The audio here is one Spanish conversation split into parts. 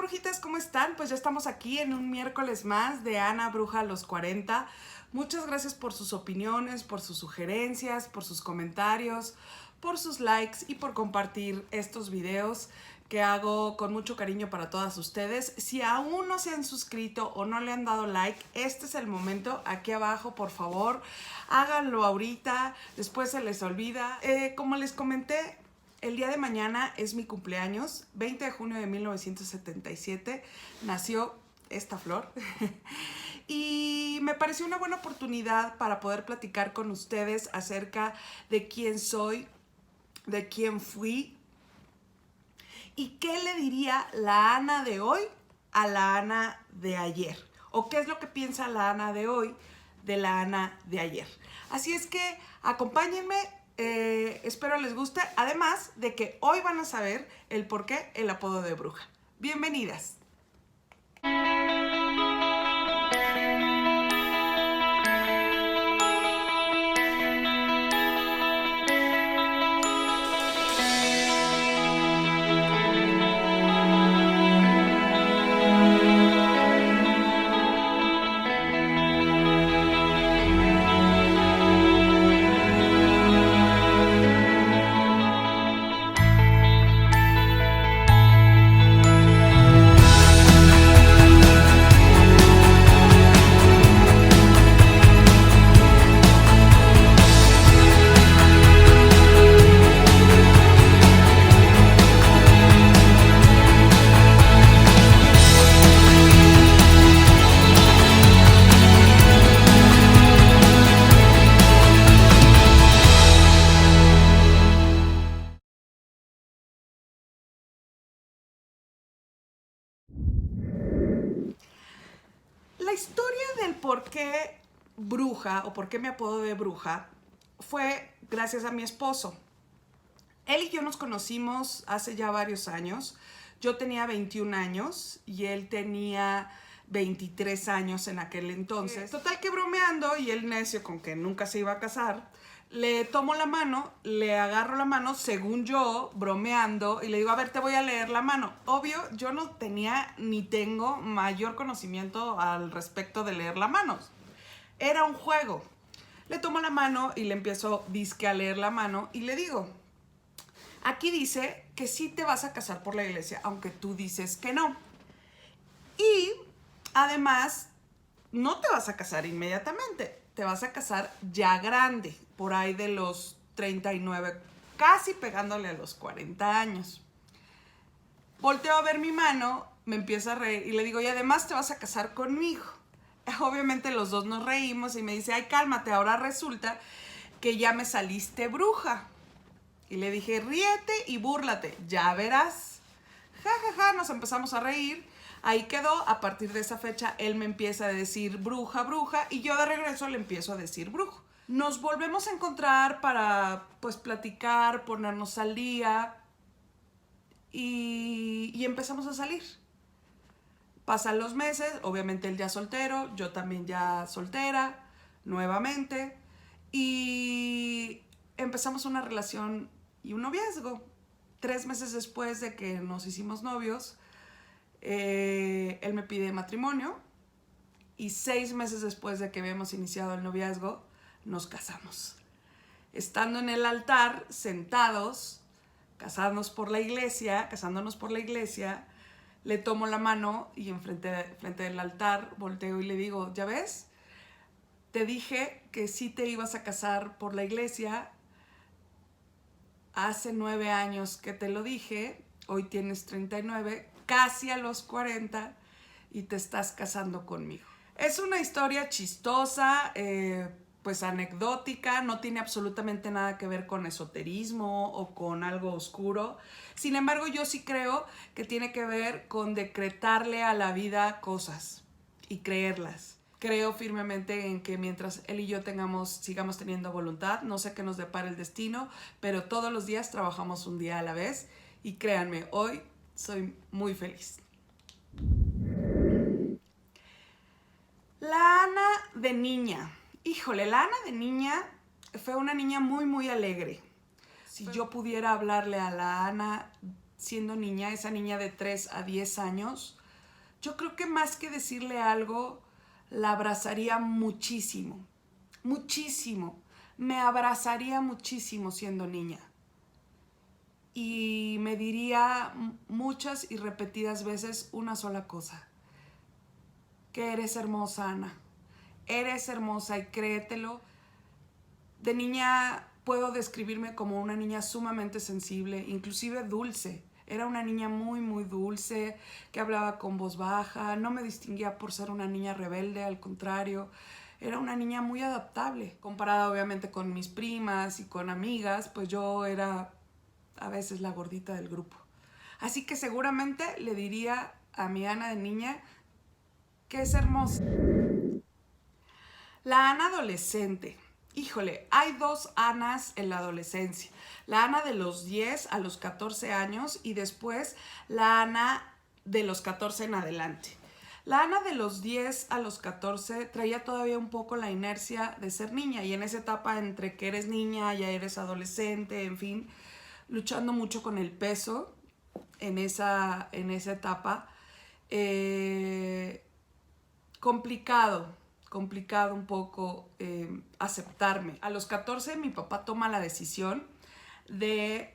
brujitas, ¿cómo están? Pues ya estamos aquí en un miércoles más de Ana Bruja a los 40. Muchas gracias por sus opiniones, por sus sugerencias, por sus comentarios, por sus likes y por compartir estos videos que hago con mucho cariño para todas ustedes. Si aún no se han suscrito o no le han dado like, este es el momento. Aquí abajo, por favor, háganlo ahorita, después se les olvida. Como les comenté, el día de mañana es mi cumpleaños, 20 de junio de 1977, nació esta flor. Y me pareció una buena oportunidad para poder platicar con ustedes acerca de quién soy, de quién fui y qué le diría la Ana de hoy a la Ana de ayer. O qué es lo que piensa la Ana de hoy de la Ana de ayer. Así es que acompáñenme. Espero les guste, además de que hoy van a saber el por qué el apodo de bruja. Bienvenidas. La historia del por qué bruja o por qué me apodo de bruja fue gracias a mi esposo. Él y yo nos conocimos hace ya varios años. Yo tenía 21 años y él tenía 23 años en aquel entonces. Total que bromeando y él necio con que nunca se iba a casar, le tomo la mano, le agarro la mano, según yo, bromeando, y le digo, a ver, te voy a leer la mano. Obvio, yo no tenía ni tengo mayor conocimiento al respecto de leer la mano. Era un juego. Le tomo la mano y le empiezo disque a leer la mano y le digo, aquí dice que sí te vas a casar por la iglesia, aunque tú dices que no. Y además, no te vas a casar inmediatamente, te vas a casar ya grande, por ahí de los 39, casi pegándole a los 40 años. Volteo a ver mi mano, me empieza a reír y le digo, y además te vas a casar conmigo. Obviamente los dos nos reímos y me dice, ay, cálmate, ahora resulta que ya me saliste bruja. Y le dije, ríete y búrlate, ya verás. Ja, ja, ja, nos empezamos a reír. Ahí quedó. A partir de esa fecha, él me empieza a decir bruja, bruja, y yo de regreso le empiezo a decir brujo. Nos volvemos a encontrar para, pues, platicar, ponernos al día y empezamos a salir. Pasan los meses, obviamente él ya soltero, yo también ya soltera, nuevamente, y empezamos una relación y un noviazgo. 3 meses después de que nos hicimos novios, él me pide matrimonio y 6 meses después de que habíamos iniciado el noviazgo, nos casamos. Estando en el altar, sentados, casándonos por la iglesia, le tomo la mano y frente del altar volteo y le digo, ¿ya ves? Te dije que sí te ibas a casar por la iglesia. Hace 9 años que te lo dije, hoy tienes 39, casi a los 40 y te estás casando conmigo. Es una historia chistosa, pues anecdótica, no tiene absolutamente nada que ver con esoterismo o con algo oscuro. Sin embargo, yo sí creo que tiene que ver con decretarle a la vida cosas y creerlas. Creo firmemente en que mientras él y yo sigamos teniendo voluntad, no sé qué nos depara el destino, pero todos los días trabajamos un día a la vez y créanme, hoy soy muy feliz. La Ana de niña. Híjole, la Ana de niña fue una niña muy, muy alegre. Si yo pudiera hablarle a la Ana siendo niña, esa niña de 3 a 10 años, yo creo que más que decirle algo, la abrazaría muchísimo, muchísimo. Me abrazaría muchísimo siendo niña. Y me diría muchas y repetidas veces una sola cosa: que eres hermosa, Ana. Eres hermosa y créetelo. De niña puedo describirme como una niña sumamente sensible, inclusive dulce. Era una niña muy, muy dulce, que hablaba con voz baja. No me distinguía por ser una niña rebelde, al contrario. Era una niña muy adaptable. Comparada obviamente con mis primas y con amigas, pues yo era a veces la gordita del grupo. Así que seguramente le diría a mi Ana de niña que es hermosa. La Ana adolescente. Híjole, hay dos Anas en la adolescencia. La Ana de los 10 a los 14 años y después la Ana de los 14 en adelante. La Ana de los 10 a los 14 traía todavía un poco la inercia de ser niña, y en esa etapa entre que eres niña, ya eres adolescente, en fin, luchando mucho con el peso en esa etapa. Complicado un poco aceptarme. A los 14 mi papá toma la decisión de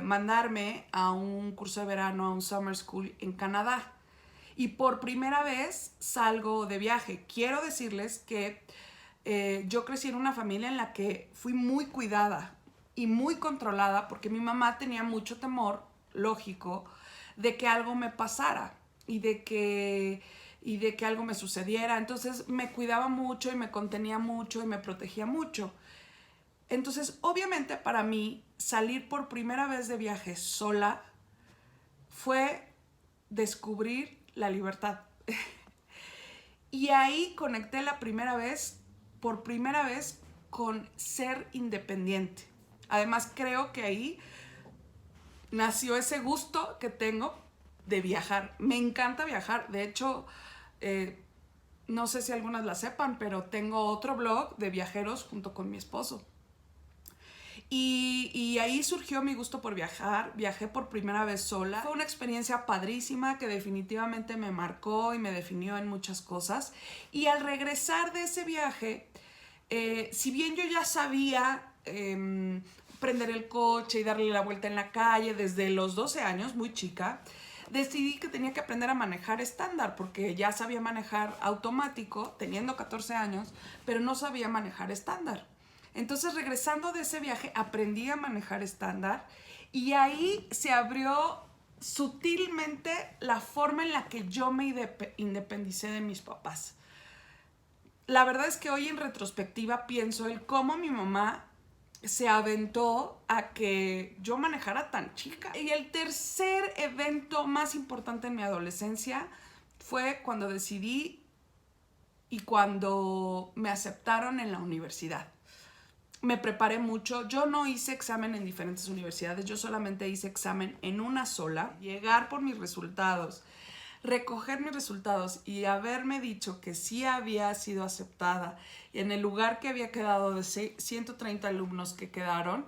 mandarme a un curso de verano, a un summer school en Canadá. Y por primera vez salgo de viaje. Quiero decirles que yo crecí en una familia en la que fui muy cuidada y muy controlada, porque mi mamá tenía mucho temor, lógico, de que algo me pasara y de que algo me sucediera. Entonces me cuidaba mucho y me contenía mucho y me protegía mucho. Entonces, obviamente para mí, salir por primera vez de viaje sola fue descubrir la libertad. Y ahí conecté por primera vez, con ser independiente. Además, creo que ahí nació ese gusto que tengo de viajar. Me encanta viajar. De hecho, no sé si algunas la sepan, pero tengo otro blog de viajeros junto con mi esposo. Y ahí surgió mi gusto por viajar. Viajé por primera vez sola. Fue una experiencia padrísima que definitivamente me marcó y me definió en muchas cosas. Y al regresar de ese viaje, si bien yo ya sabía prender el coche y darle la vuelta en la calle desde los 12 años, muy chica, decidí que tenía que aprender a manejar estándar, porque ya sabía manejar automático teniendo 14 años, pero no sabía manejar estándar. Entonces, regresando de ese viaje, aprendí a manejar estándar, y ahí se abrió sutilmente la forma en la que yo me independicé de mis papás. La verdad es que hoy en retrospectiva pienso el cómo mi mamá se aventó a que yo manejara tan chica. Y el tercer evento más importante en mi adolescencia fue cuando decidí y cuando me aceptaron en la universidad. Me preparé mucho. Yo no hice examen en diferentes universidades, yo solamente hice examen en una sola. Llegar por mis resultados, recoger mis resultados y haberme dicho que sí había sido aceptada en el lugar que había quedado de 130 alumnos que quedaron,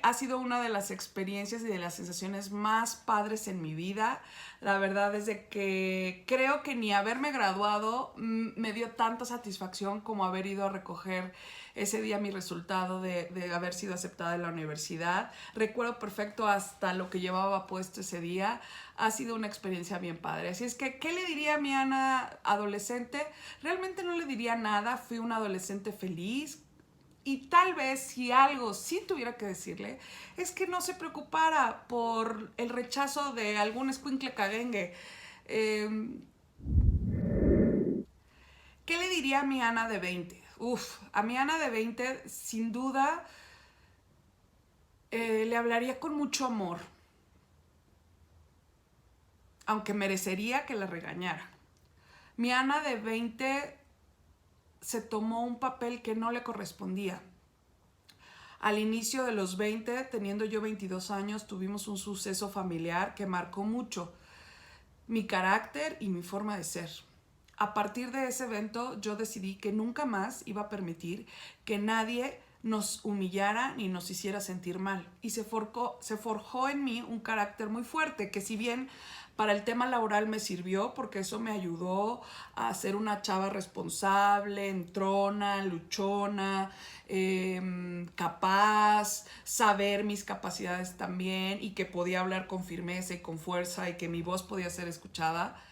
ha sido una de las experiencias y de las sensaciones más padres en mi vida. La verdad es de que creo que ni haberme graduado me dio tanta satisfacción como haber ido a recoger ese día mi resultado de haber sido aceptada en la universidad. Recuerdo perfecto hasta lo que llevaba puesto ese día. Ha sido una experiencia bien padre. Así es que, ¿qué le diría a mi Ana adolescente? Realmente no le diría nada. Fui una adolescente feliz. Y tal vez si algo sí tuviera que decirle, es que no se preocupara por el rechazo de algún escuincle caguengue. ¿Qué le diría a mi Ana de 20? A mi Ana de 20, sin duda, le hablaría con mucho amor, aunque merecería que la regañara. Mi Ana de 20 se tomó un papel que no le correspondía. Al inicio de los 20, teniendo yo 22 años, tuvimos un suceso familiar que marcó mucho mi carácter y mi forma de ser. A partir de ese evento, yo decidí que nunca más iba a permitir que nadie nos humillara ni nos hiciera sentir mal. Y se forjó en mí un carácter muy fuerte, que si bien para el tema laboral me sirvió, porque eso me ayudó a ser una chava responsable, entrona, luchona, capaz, saber mis capacidades también y que podía hablar con firmeza y con fuerza y que mi voz podía ser escuchada,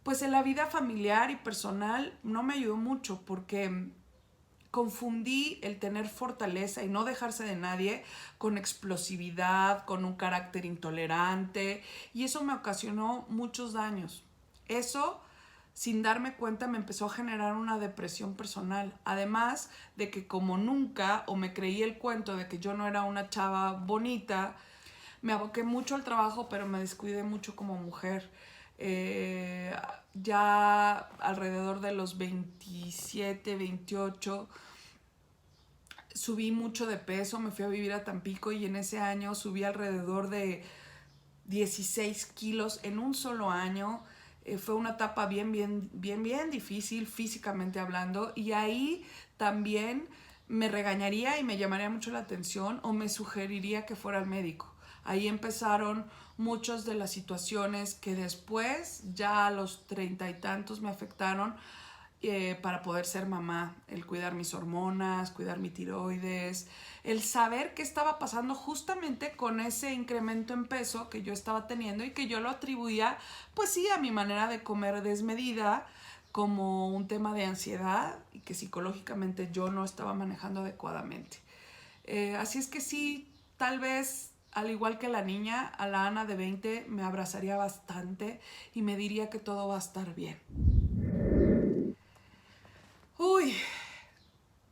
pues en la vida familiar y personal no me ayudó mucho, porque confundí el tener fortaleza y no dejarse de nadie con explosividad, con un carácter intolerante, y eso me ocasionó muchos daños. Eso, sin darme cuenta, me empezó a generar una depresión personal. Además de que como nunca, o me creí el cuento de que yo no era una chava bonita, me aboqué mucho al trabajo, pero me descuidé mucho como mujer. Ya alrededor de los 27, 28, subí mucho de peso, me fui a vivir a Tampico y en ese año subí alrededor de 16 kilos en un solo año. Fue una etapa bien difícil físicamente hablando, y ahí también me regañaría y me llamaría mucho la atención o me sugeriría que fuera al médico. Ahí empezaron muchas de las situaciones que después, ya a los 30 y tantos, me afectaron para poder ser mamá. El cuidar mis hormonas, cuidar mi tiroides, el saber qué estaba pasando justamente con ese incremento en peso que yo estaba teniendo y que yo lo atribuía, pues sí, a mi manera de comer desmedida, como un tema de ansiedad y que psicológicamente yo no estaba manejando adecuadamente. Así es que sí, tal vez, al igual que la niña, a la Ana de 20 me abrazaría bastante y me diría que todo va a estar bien. Uy,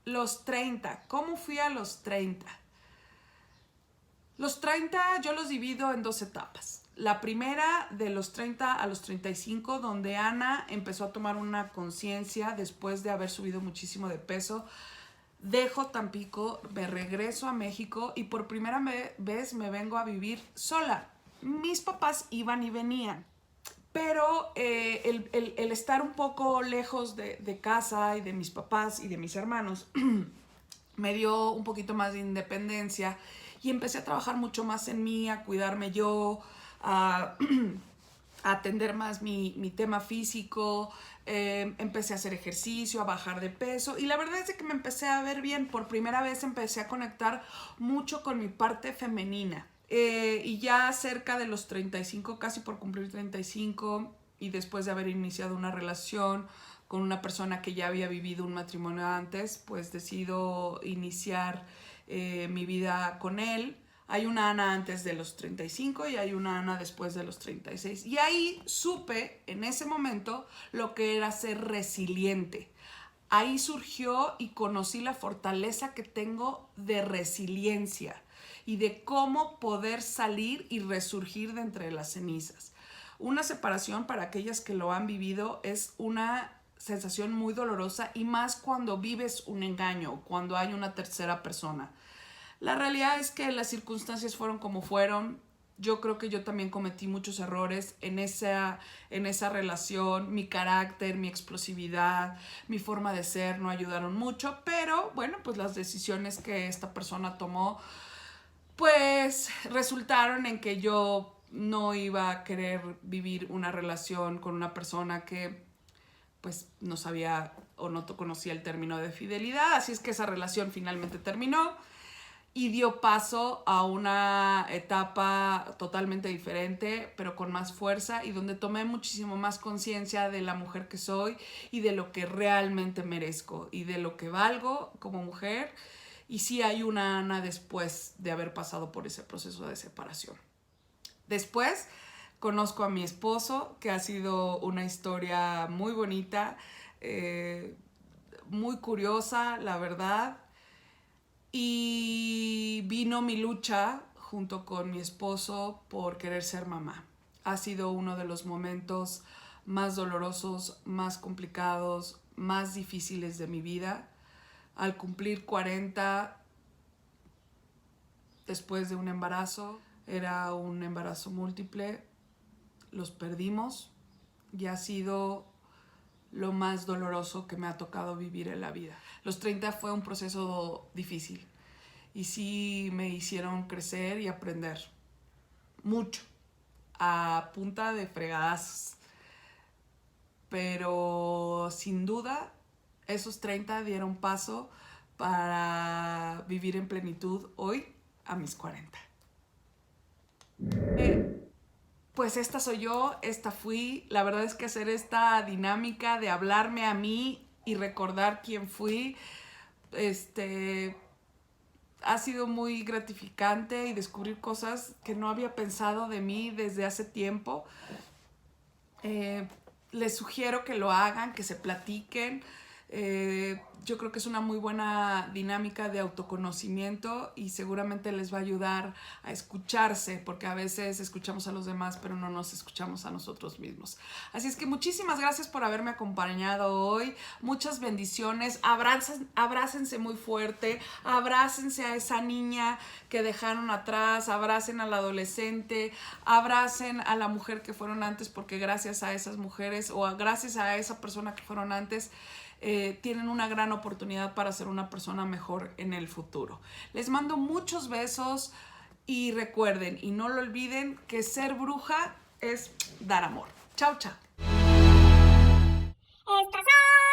los 30. ¿Cómo fui a los 30? Los 30 yo los divido en dos etapas. La primera, de los 30 a los 35, donde Ana empezó a tomar una conciencia después de haber subido muchísimo de peso. Dejo Tampico, me regreso a México y por primera vez me vengo a vivir sola. Mis papás iban y venían, pero el estar un poco lejos de casa y de mis papás y de mis hermanos me dio un poquito más de independencia y empecé a trabajar mucho más en mí, a cuidarme yo, a a atender más mi tema físico. Empecé a hacer ejercicio, a bajar de peso, y la verdad es que me empecé a ver bien. Por primera vez empecé a conectar mucho con mi parte femenina. Y ya cerca de los 35, casi por cumplir 35, y después de haber iniciado una relación con una persona que ya había vivido un matrimonio antes, pues decido iniciar mi vida con él. Hay una Ana antes de los 35 y hay una Ana después de los 36. Y ahí supe, en ese momento, lo que era ser resiliente. Ahí surgió y conocí la fortaleza que tengo de resiliencia y de cómo poder salir y resurgir de entre las cenizas. Una separación, para aquellas que lo han vivido, es una sensación muy dolorosa, y más cuando vives un engaño, cuando hay una tercera persona. La realidad es que las circunstancias fueron como fueron. Yo creo que yo también cometí muchos errores en esa relación. Mi carácter, mi explosividad, mi forma de ser no ayudaron mucho, pero bueno, pues las decisiones que esta persona tomó, pues resultaron en que yo no iba a querer vivir una relación con una persona que pues no sabía o no conocía el término de fidelidad. Así es que esa relación finalmente terminó y dio paso a una etapa totalmente diferente, pero con más fuerza, y donde tomé muchísimo más conciencia de la mujer que soy y de lo que realmente merezco y de lo que valgo como mujer. Y sí hay una Ana después de haber pasado por ese proceso de separación. Después conozco a mi esposo, que ha sido una historia muy bonita, muy curiosa, la verdad. Y vino mi lucha junto con mi esposo por querer ser mamá. Ha sido uno de los momentos más dolorosos, más complicados, más difíciles de mi vida. Al cumplir 40, después de un embarazo, era un embarazo múltiple, los perdimos, y ha sido lo más doloroso que me ha tocado vivir en la vida. Los 30 fue un proceso difícil y sí me hicieron crecer y aprender mucho a punta de fregadazos. Pero sin duda esos 30 dieron paso para vivir en plenitud hoy a mis 40. Pues esta soy yo, esta fui. La verdad es que hacer esta dinámica de hablarme a mí y recordar quién fui, ha sido muy gratificante y descubrir cosas que no había pensado de mí desde hace tiempo. Les sugiero que lo hagan, que se platiquen. Yo creo que es una muy buena dinámica de autoconocimiento y seguramente les va a ayudar a escucharse, porque a veces escuchamos a los demás pero no nos escuchamos a nosotros mismos. Así es que muchísimas gracias por haberme acompañado hoy. Muchas bendiciones. Abrácense muy fuerte, abrácense a esa niña que dejaron atrás, abracen al adolescente, abracen a la mujer que fueron antes, porque gracias a esas mujeres o gracias a esa persona que fueron antes, tienen una gran oportunidad para ser una persona mejor en el futuro. Les mando muchos besos y recuerden y no lo olviden que ser bruja es dar amor. Chao, chao. Estas son